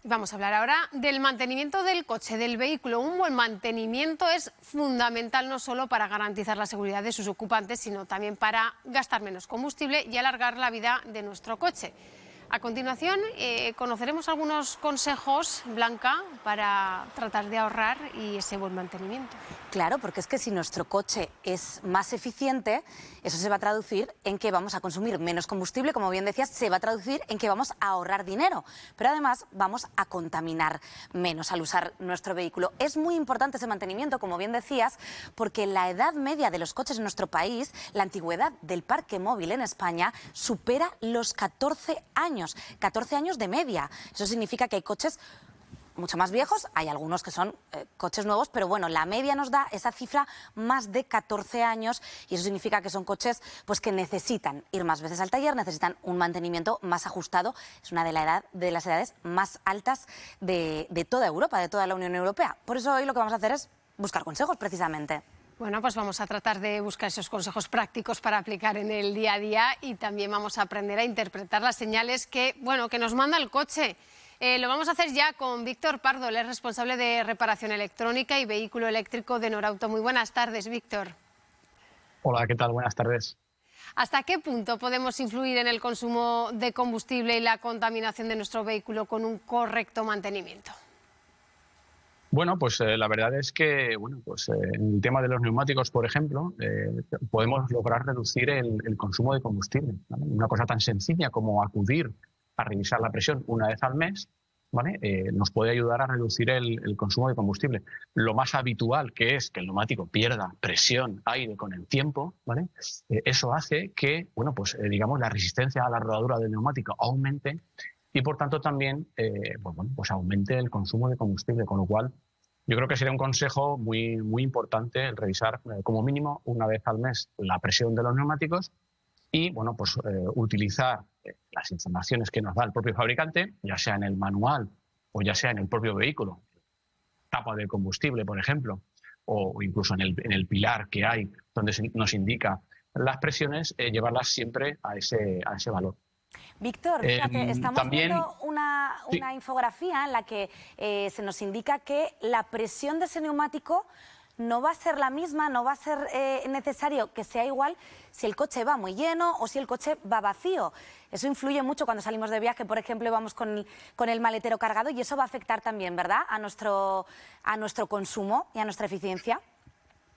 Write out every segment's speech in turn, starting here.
Vamos a hablar ahora del mantenimiento del coche, del vehículo. Un buen mantenimiento es fundamental no solo para garantizar la seguridad de sus ocupantes, sino también para gastar menos combustible y alargar la vida de nuestro coche. A continuación, conoceremos algunos consejos, Blanca, para tratar de ahorrar y ese buen mantenimiento. Claro, porque es que si nuestro coche es más eficiente, eso se va a traducir en que vamos a consumir menos combustible, como bien decías, se va a traducir en que vamos a ahorrar dinero, pero además vamos a contaminar menos al usar nuestro vehículo. Es muy importante ese mantenimiento, como bien decías, porque la edad media de los coches en nuestro país, la antigüedad del parque móvil en España, supera los 14 años, 14 años de media. Eso significa que hay coches mucho más viejos, hay algunos que son coches nuevos, pero bueno, la media nos da esa cifra más de 14 años y eso significa que son coches pues, que necesitan ir más veces al taller, necesitan un mantenimiento más ajustado. Es una de las edades más altas de toda Europa, de toda la Unión Europea. Por eso hoy lo que vamos a hacer es buscar consejos, precisamente. Bueno, pues vamos a tratar de buscar esos consejos prácticos para aplicar en el día a día y también vamos a aprender a interpretar las señales que nos manda el coche. Lo vamos a hacer ya con Víctor Pardo, él es responsable de reparación electrónica y vehículo eléctrico de Norauto. Muy buenas tardes, Víctor. Hola, ¿qué tal? Buenas tardes. ¿Hasta qué punto podemos influir en el consumo de combustible y la contaminación de nuestro vehículo con un correcto mantenimiento? Bueno, pues la verdad es que en el tema de los neumáticos, por ejemplo, podemos lograr reducir el consumo de combustible, ¿vale? Una cosa tan sencilla como acudir a revisar la presión una vez al mes, ¿vale? Nos puede ayudar a reducir el consumo de combustible. Lo más habitual que es que el neumático pierda presión, aire con el tiempo, ¿vale? Eso hace que, digamos, la resistencia a la rodadura del neumático aumente y, por tanto, también aumente el consumo de combustible, con lo cual yo creo que sería un consejo muy, muy importante el revisar como mínimo una vez al mes la presión de los neumáticos y utilizar las informaciones que nos da el propio fabricante, ya sea en el manual o ya sea en el propio vehículo, tapa de combustible, por ejemplo, o incluso en el pilar que hay donde nos indica las presiones, llevarlas siempre a ese valor. Víctor, fíjate, estamos viendo una Sí. infografía en la que se nos indica que la presión de ese neumático no va a ser la misma, no va a ser necesario que sea igual si el coche va muy lleno o si el coche va vacío. Eso influye mucho cuando salimos de viaje, por ejemplo, y vamos con el maletero cargado y eso va a afectar también, ¿verdad?, a nuestro consumo y a nuestra eficiencia.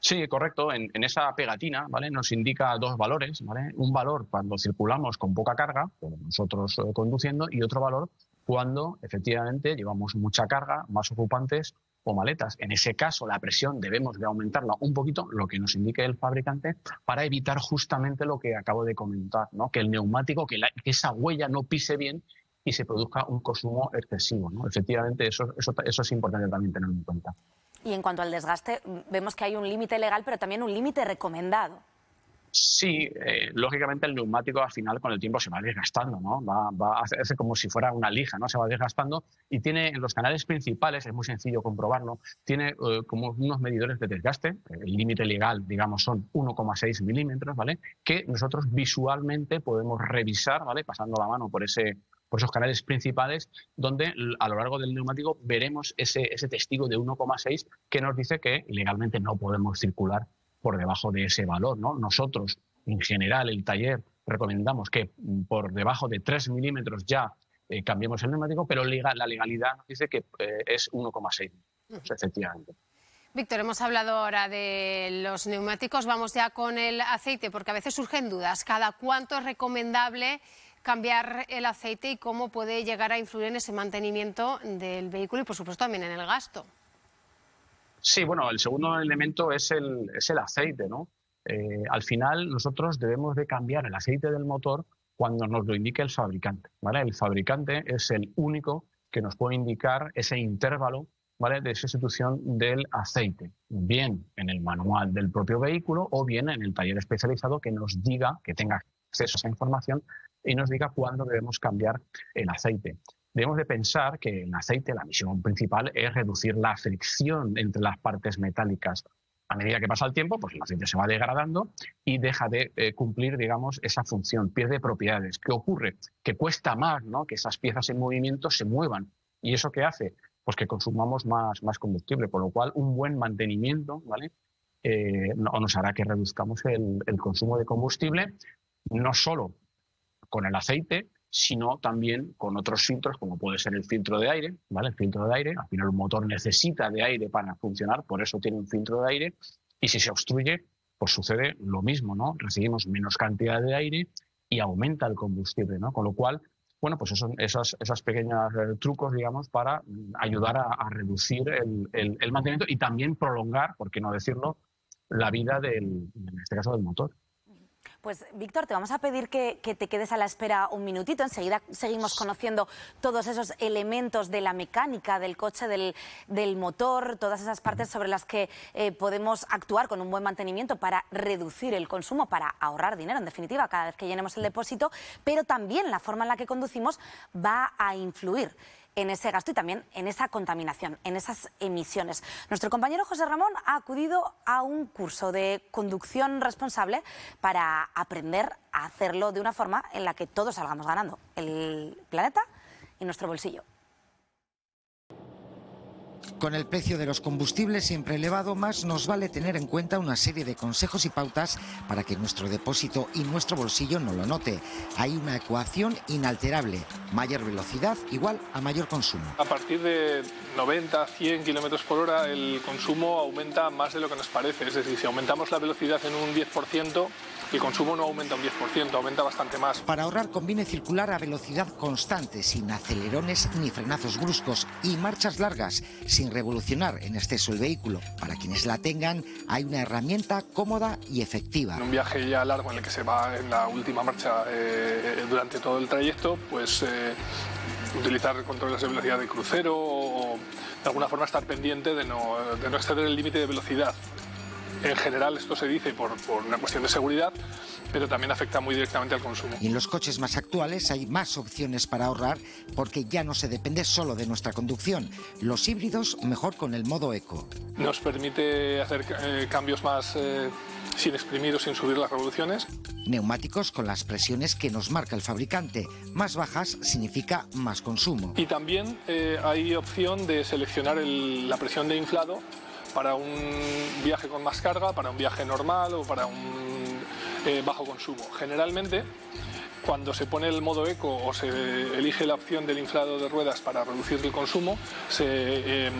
Sí, correcto. En esa pegatina, ¿vale?, nos indica dos valores, ¿vale? Un valor cuando circulamos con poca carga, como nosotros conduciendo, y otro valor cuando efectivamente llevamos mucha carga, más ocupantes o maletas. En ese caso, la presión debemos de aumentarla un poquito, lo que nos indique el fabricante, para evitar justamente lo que acabo de comentar, ¿no? Que el neumático, que esa huella no pise bien y se produzca un consumo excesivo, ¿no? Efectivamente, eso es importante también tenerlo en cuenta. Y en cuanto al desgaste, vemos que hay un límite legal, pero también un límite recomendado. Sí, lógicamente el neumático al final con el tiempo se va desgastando, ¿no? Va a hacerse como si fuera una lija, ¿no? Se va desgastando y tiene en los canales principales, es muy sencillo comprobarlo, tiene como unos medidores de desgaste. El límite legal, digamos, son 1,6 milímetros, ¿vale? Que nosotros visualmente podemos revisar, ¿vale?, pasando la mano por esos canales principales, donde a lo largo del neumático veremos ese testigo de 1,6 que nos dice que legalmente no podemos circular por debajo de ese valor, ¿no? Nosotros, en general, el taller, recomendamos que por debajo de 3 milímetros ya cambiemos el neumático, pero la legalidad nos dice que es 1,6, efectivamente. Víctor, hemos hablado ahora de los neumáticos, vamos ya con el aceite, porque a veces surgen dudas. ¿Cada cuánto es recomendable cambiar el aceite y cómo puede llegar a influir en ese mantenimiento del vehículo y, por supuesto, también en el gasto? Sí, bueno, el segundo elemento es el aceite, ¿no? Al final nosotros debemos de cambiar el aceite del motor cuando nos lo indique el fabricante, ¿vale? El fabricante es el único que nos puede indicar ese intervalo, ¿vale?, de sustitución del aceite, bien en el manual del propio vehículo o bien en el taller especializado que nos diga, que tenga acceso a esa información y nos diga cuándo debemos cambiar el aceite. Debemos de pensar que el aceite, la misión principal es reducir la fricción entre las partes metálicas. A medida que pasa el tiempo, pues el aceite se va degradando y deja de cumplir, digamos, esa función, pierde propiedades. ¿Qué ocurre? Que cuesta más, ¿no?, que esas piezas en movimiento se muevan ¿Y eso qué hace? Pues que consumamos más combustible, con lo cual un buen mantenimiento, ¿vale? Nos hará que reduzcamos el consumo de combustible, no solo con el aceite, sino también con otros filtros, como puede ser el filtro de aire, ¿vale? El filtro de aire, al final un motor necesita de aire para funcionar, por eso tiene un filtro de aire, y si se obstruye, pues sucede lo mismo, ¿no? Recibimos menos cantidad de aire y aumenta el combustible, ¿no? Con lo cual, bueno, pues esos pequeños trucos, digamos, para ayudar a reducir el mantenimiento y también prolongar, por qué no decirlo, la vida en este caso, del motor. Pues, Víctor, te vamos a pedir que te quedes a la espera un minutito. Enseguida seguimos conociendo todos esos elementos de la mecánica del coche, del motor, todas esas partes sobre las que podemos actuar con un buen mantenimiento para reducir el consumo, para ahorrar dinero, en definitiva, cada vez que llenemos el depósito, pero también la forma en la que conducimos va a influir en ese gasto y también en esa contaminación, en esas emisiones. Nuestro compañero José Ramón ha acudido a un curso de conducción responsable para aprender a hacerlo de una forma en la que todos salgamos ganando, el planeta y nuestro bolsillo. Con el precio de los combustibles siempre elevado, más nos vale tener en cuenta una serie de consejos y pautas para que nuestro depósito y nuestro bolsillo no lo note. Hay una ecuación inalterable: mayor velocidad igual a mayor consumo. A partir de 90, 100 kilómetros por hora el consumo aumenta más de lo que nos parece. Es decir, si aumentamos la velocidad en un 10%, el consumo no aumenta un 10%, aumenta bastante más. Para ahorrar conviene circular a velocidad constante, sin acelerones ni frenazos bruscos y marchas largas, sin revolucionar en exceso el vehículo. Para quienes la tengan, hay una herramienta cómoda y efectiva. En un viaje ya largo en el que se va en la última marcha durante todo el trayecto, pues utilizar controles de velocidad de crucero o de alguna forma estar pendiente de no exceder el límite de velocidad. En general esto se dice por una cuestión de seguridad, pero también afecta muy directamente al consumo. Y en los coches más actuales hay más opciones para ahorrar porque ya no se depende solo de nuestra conducción. Los híbridos mejor con el modo eco. Nos permite hacer cambios más sin exprimir o sin subir las revoluciones. Neumáticos con las presiones que nos marca el fabricante. Más bajas significa más consumo. Y también hay opción de seleccionar la presión de inflado para un viaje con más carga, para un viaje normal o para un bajo consumo. Generalmente, cuando se pone el modo eco o se elige la opción del inflado de ruedas para reducir el consumo, se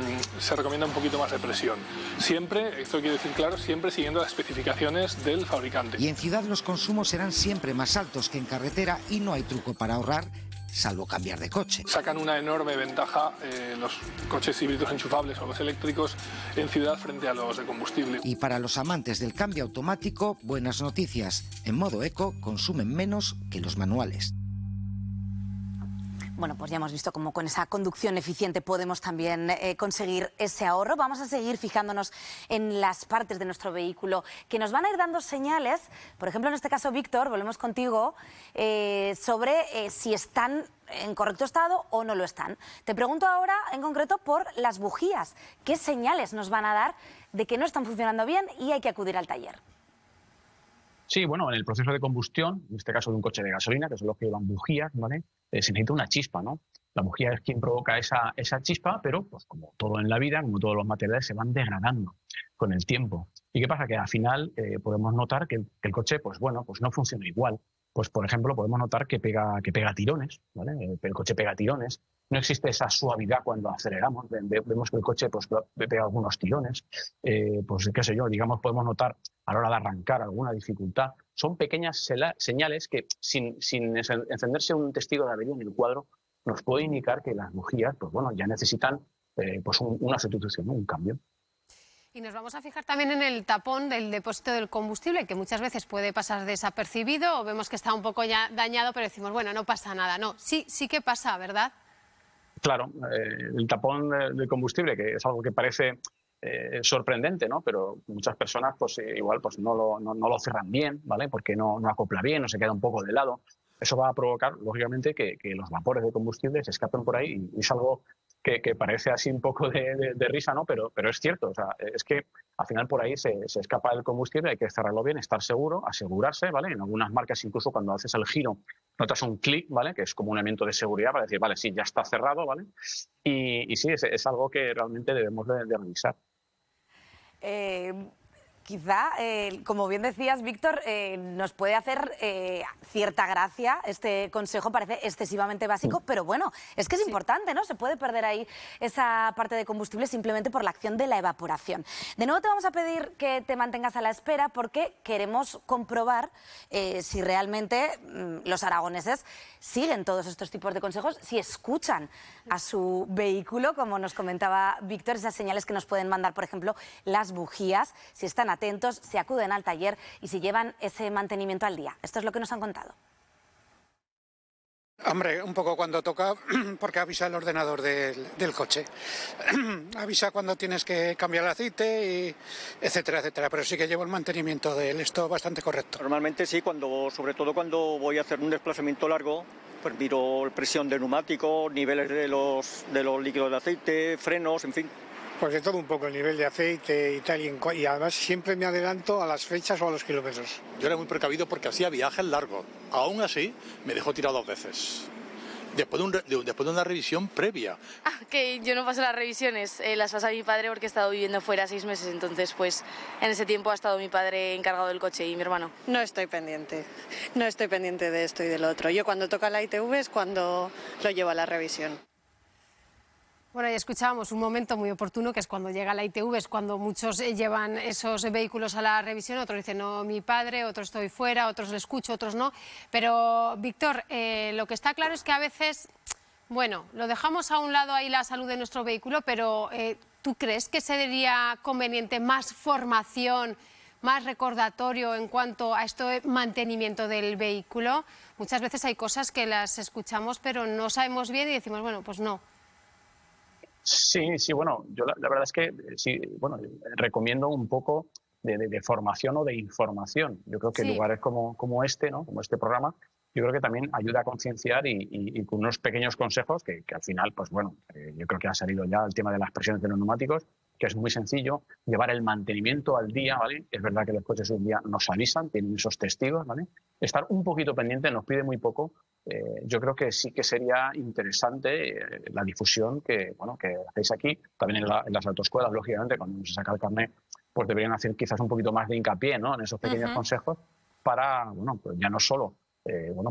recomienda un poquito más de presión. Siempre, esto quiero decir claro, siempre siguiendo las especificaciones del fabricante. Y en ciudad los consumos serán siempre más altos que en carretera y no hay truco para ahorrar, salvo cambiar de coche. Sacan una enorme ventaja los coches híbridos enchufables o los eléctricos en ciudad frente a los de combustible. Y para los amantes del cambio automático, buenas noticias. En modo eco consumen menos que los manuales. Bueno, pues ya hemos visto cómo con esa conducción eficiente podemos también conseguir ese ahorro. Vamos a seguir fijándonos en las partes de nuestro vehículo que nos van a ir dando señales. Por ejemplo, en este caso, Víctor, volvemos contigo, sobre si están en correcto estado o no lo están. Te pregunto ahora en concreto por las bujías. ¿Qué señales nos van a dar de que no están funcionando bien y hay que acudir al taller? Sí, bueno, en el proceso de combustión, en este caso de un coche de gasolina, que son los que llevan bujías, ¿vale? Se necesita una chispa, ¿no? La bujía es quien provoca esa chispa, pero pues como todo en la vida, como todos los materiales, se van degradando con el tiempo. ¿Y qué pasa? Que al final podemos notar que el coche, pues bueno, pues no funciona igual. Pues por ejemplo, podemos notar que pega tirones, ¿vale? El coche pega tirones. No existe esa suavidad cuando aceleramos. Vemos que el coche pues pega algunos tirones. Pues qué sé yo, digamos, podemos notar a la hora de arrancar alguna dificultad. Son pequeñas señales que sin encenderse un testigo de avería en el cuadro nos puede indicar que las bujías, pues bueno, ya necesitan pues una sustitución, ¿no? Un cambio. Y nos vamos a fijar también en el tapón del depósito del combustible, que muchas veces puede pasar desapercibido, o vemos que está un poco ya dañado, pero decimos, bueno, no pasa nada. No, sí que pasa, ¿verdad? Claro, el tapón de combustible, que es algo que parece sorprendente, ¿no? Pero muchas personas pues igual pues no lo cierran bien, ¿vale? Porque no acopla bien, o se queda un poco de lado. Eso va a provocar, lógicamente, que los vapores de combustible se escapen por ahí, y es algo que parece así un poco de risa, ¿no? Pero es cierto, o sea, es que al final por ahí se escapa el combustible, hay que cerrarlo bien, estar seguro, asegurarse, ¿vale? En algunas marcas, incluso cuando haces el giro notas un clic, ¿vale? Que es como un elemento de seguridad para decir, vale, sí, ya está cerrado, ¿vale? Y sí, es algo que realmente debemos de revisar. Quizá, como bien decías, Víctor, nos puede hacer cierta gracia este consejo, parece excesivamente básico, pero bueno, es que es importante, ¿no? Se puede perder ahí esa parte de combustible simplemente por la acción de la evaporación. De nuevo te vamos a pedir que te mantengas a la espera porque queremos comprobar si realmente los aragoneses siguen todos estos tipos de consejos, si escuchan a su vehículo, como nos comentaba Víctor, esas señales que nos pueden mandar, por ejemplo, las bujías, si están atentos, si acuden al taller y si llevan ese mantenimiento al día. Esto es lo que nos han contado. Hombre, un poco cuando toca, porque avisa el ordenador del coche. Avisa cuando tienes que cambiar el aceite, y etcétera, etcétera. Pero sí que llevo el mantenimiento de él, esto bastante correcto. Normalmente sí, sobre todo cuando voy a hacer un desplazamiento largo, pues miro presión de neumático, niveles de los líquidos de aceite, frenos, en fin. Pues de todo un poco, el nivel de aceite y tal, y además siempre me adelanto a las fechas o a los kilómetros. Yo era muy precavido porque hacía viajes largos. Aún así, me dejó tirado 2 veces. Después de una revisión previa. Que yo no paso las revisiones, las pasa mi padre porque he estado viviendo fuera 6 meses, entonces pues en ese tiempo ha estado mi padre encargado del coche y mi hermano. No estoy pendiente de esto y del otro. Yo cuando toca la ITV es cuando lo llevo a la revisión. Bueno, ya escuchábamos un momento muy oportuno, que es cuando llega la ITV, es cuando muchos llevan esos vehículos a la revisión, otros dicen, no, mi padre, otros estoy fuera, otros le escucho, otros no. Pero, Víctor, lo que está claro es que a veces, bueno, lo dejamos a un lado ahí la salud de nuestro vehículo, pero ¿tú crees que sería conveniente más formación, más recordatorio en cuanto a este mantenimiento del vehículo? Muchas veces hay cosas que las escuchamos, pero no sabemos bien y decimos, bueno, pues no. Sí, bueno, yo la verdad es que sí, bueno, recomiendo un poco de formación o de información. Yo creo que lugares como este, ¿no? Como este programa, yo creo que también ayuda a concienciar y con unos pequeños consejos que al final, pues bueno, yo creo que ha salido ya el tema de las presiones de los neumáticos, que es muy sencillo, llevar el mantenimiento al día, ¿vale? Es verdad que los coches un día nos avisan, tienen esos testigos, ¿vale? Estar un poquito pendiente, nos pide muy poco. Yo creo que sí que sería interesante la difusión que hacéis aquí, también en las autoescuelas, lógicamente, cuando se saca el carnet, pues deberían hacer quizás un poquito más de hincapié, ¿no? En esos pequeños consejos para, bueno, pues ya no solo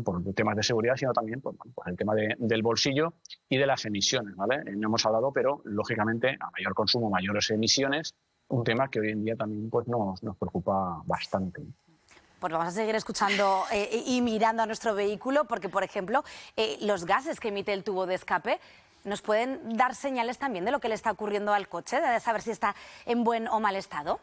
por temas de seguridad, sino también pues el tema del bolsillo y de las emisiones, ¿vale? No hemos hablado, pero lógicamente a mayor consumo, mayores emisiones, un tema que hoy en día también pues nos preocupa bastante. Pues vamos a seguir escuchando y mirando a nuestro vehículo porque, por ejemplo, los gases que emite el tubo de escape nos pueden dar señales también de lo que le está ocurriendo al coche, de saber si está en buen o mal estado.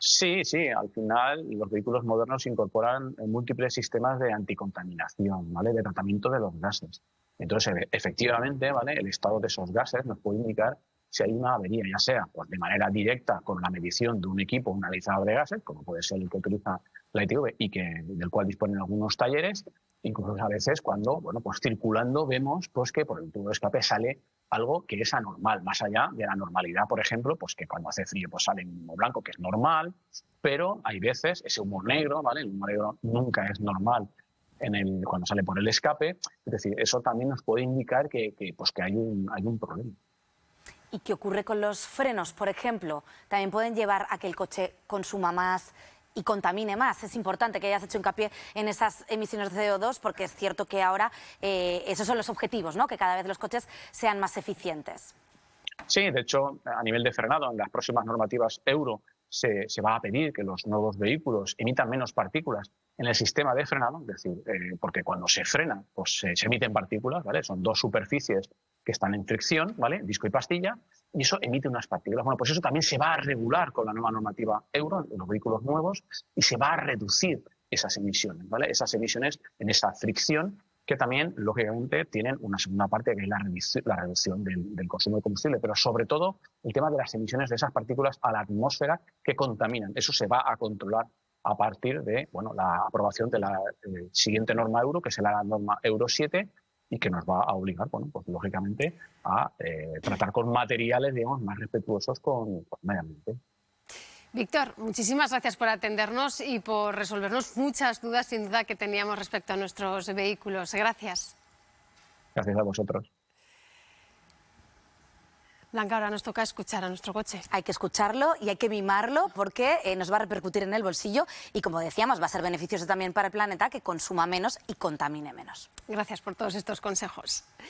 Sí, al final los vehículos modernos incorporan múltiples sistemas de anticontaminación, ¿vale? De tratamiento de los gases. Entonces, efectivamente, ¿vale? El estado de esos gases nos puede indicar si hay una avería, ya sea pues, de manera directa con la medición de un equipo, un analizador de gases, como puede ser el que utiliza la ITV y del cual disponen algunos talleres, incluso a veces cuando, bueno, pues circulando vemos pues, que por el tubo de escape sale algo que es anormal, más allá de la normalidad, por ejemplo, pues que cuando hace frío pues sale un humo blanco, que es normal, pero hay veces ese humo negro, ¿vale? El humo negro nunca es normal cuando sale por el escape, es decir, eso también nos puede indicar que hay un problema. ¿Y qué ocurre con los frenos, por ejemplo? También pueden llevar a que el coche consuma más y contamine más. Es importante que hayas hecho hincapié en esas emisiones de CO2 porque es cierto que ahora esos son los objetivos, ¿no? Que cada vez los coches sean más eficientes. Sí, de hecho, a nivel de frenado, en las próximas normativas Euro se va a pedir que los nuevos vehículos emitan menos partículas en el sistema de frenado, es decir, porque cuando se frena, pues se emiten partículas, ¿vale? Son dos superficies que están en fricción, ¿vale? Disco y pastilla, y eso emite unas partículas. Bueno, pues eso también se va a regular con la nueva normativa Euro en los vehículos nuevos y se va a reducir esas emisiones, ¿vale? Esas emisiones en esa fricción que también, lógicamente, tienen una segunda parte que es la reducción del consumo de combustible, pero sobre todo el tema de las emisiones de esas partículas a la atmósfera que contaminan. Eso se va a controlar a partir de la aprobación de la siguiente norma Euro, que será la norma Euro 7, y que nos va a obligar, pues lógicamente, a tratar con materiales, digamos, más respetuosos con el medio ambiente. Víctor, muchísimas gracias por atendernos y por resolvernos muchas dudas, sin duda, que teníamos respecto a nuestros vehículos. Gracias. Gracias a vosotros. Blanca, ahora nos toca escuchar a nuestro coche. Hay que escucharlo y hay que mimarlo porque nos va a repercutir en el bolsillo y, como decíamos, va a ser beneficioso también para el planeta, que consuma menos y contamine menos. Gracias por todos estos consejos.